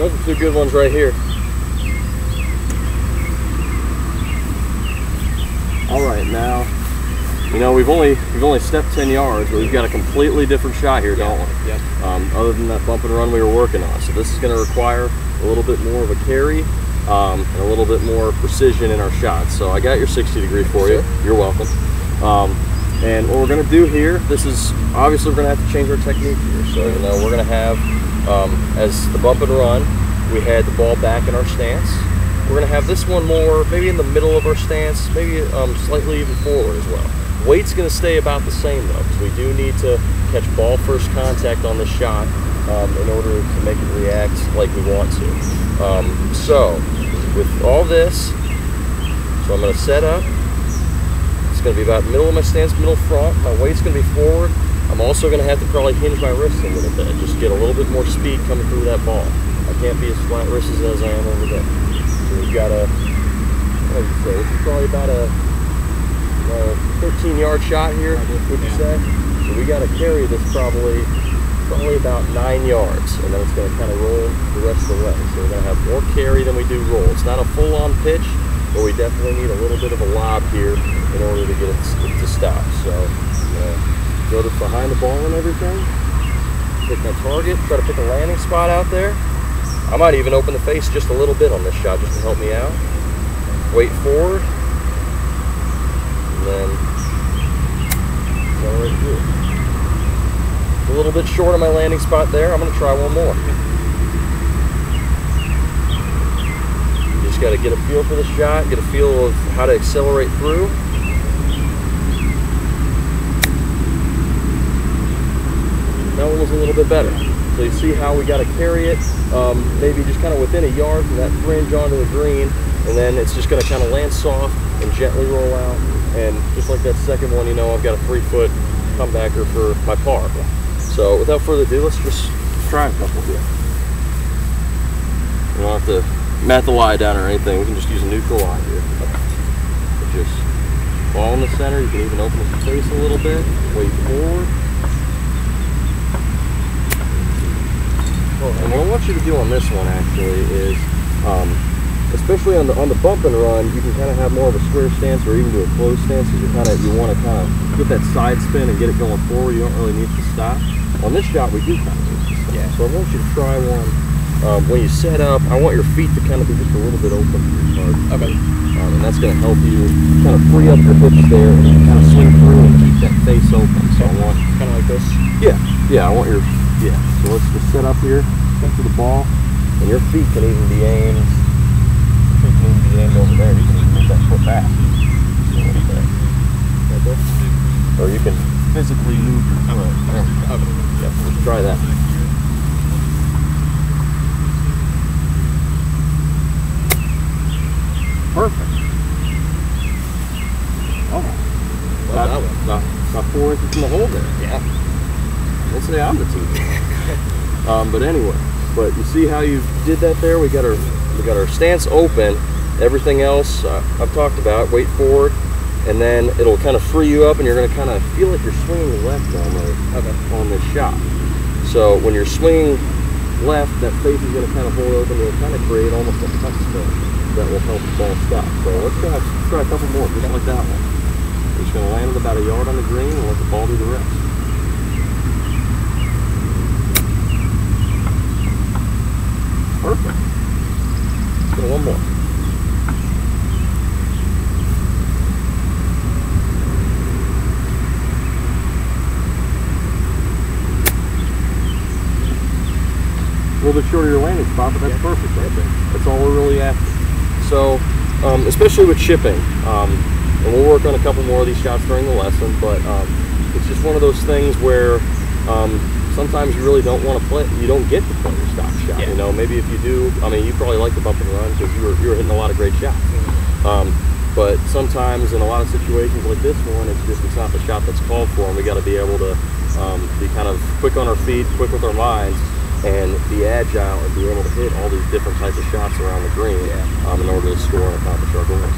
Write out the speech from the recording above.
those are two good ones right here. All right, now, you know, we've only stepped 10 yards, but we've got a completely different shot here, don't we? Yep. Other than that bump and run we were working on. So this is going to require a little bit more of a carry and a little bit more precision in our shots. So I got your 60 degree for you. You're welcome. And what we're going to do here, this is obviously we're going to have to change our technique here. So you know, we're going to have as the bump and run, we had the ball back in our stance. We're going to have this one more maybe in the middle of our stance, maybe slightly even forward as well. Weight's going to stay about the same though, because we do need to catch ball first contact on this shot in order to make it react like we want to. So with all this, so I'm going to set up. It's going to be about middle of my stance, middle front. My weight's going to be forward. I'm also going to have to probably hinge my wrist a little bit, just get a little bit more speed coming through that ball. I can't be as flat wristed as I am over there. So we've got a, what would you say, this is probably about a 13-yard shot here, would you say? So we got to carry this probably about 9 yards, and then it's going to kind of roll the rest of the way. So we're going to have more carry than we do roll. It's not a full-on pitch, but we definitely need a little bit of a lob here in order to get it to stop. So go to behind the ball and everything, pick my target, try to pick a landing spot out there. I might even open the face just a little bit on this shot just to help me out. Weight forward, and then accelerate through. A little bit short of my landing spot there. I'm going to try one more. You just got to get a feel for the shot, get a feel of how to accelerate through. That one was a little bit better. So you see how we got to carry it, maybe just kind of within a yard from that fringe onto the green, and then it's just going to kind of land soft and gently roll out. And just like that second one, you know, I've got a 3-foot comebacker for my par. So without further ado, let's just try a couple here. We don't have to mat the lie down or anything. We can just use a neutral lie here. But just ball in the center. You can even open the face a little bit. Weight forward. And what I want you to do on this one actually is, especially on the bump and run, you can kind of have more of a square stance or even do a closed stance because you want to kind of get that side spin and get it going forward. You don't really need to stop. On this shot, we do kind of need to stop. Yeah. So I want you to try one. When you set up, I want your feet to kind of be just a little bit open for your target. Okay. And that's going to help you kind of free up your hips there and kind of swing through and keep that face open. So I want kind of like this. Yeah. Yeah. I want your So let's just set up here, step to the ball, and your feet can even be aimed. Feet can even be aimed over there. You can even move that foot back a little bit. Right there. Or you can physically move your foot. There we go. Okay. Yeah, let's try that. Perfect. Oh. About 4 inches from the hole there. Yeah. Let's say I'm the team. But anyway, but you see how you did that there? We got our stance open. Everything else I've talked about. Weight forward, and then it'll kind of free you up, and you're going to kind of feel like you're swinging left on this shot. So when you're swinging left, that face is going to kind of hold open. It'll kind of create almost a touch spin that will help the ball stop. So let's try a couple more, just like that one. We're just going to land it about a yard on the green and let the ball do the rest. Perfect. Let's go one more. A little bit shorter your landing spot, but that's perfect right there. That's all we're really after. So, especially with chipping, and we'll work on a couple more of these shots during the lesson, but it's just one of those things where sometimes you really don't want to play, you don't get to play your stock shot. Yeah. You know, maybe if you do, I mean, you probably like the bump and run because you were hitting a lot of great shots. But sometimes in a lot of situations like this one, it's not the shot that's called for, and we got to be able to be kind of quick on our feet, quick with our minds, and be agile and be able to hit all these different types of shots around the green in order to score and accomplish our goals.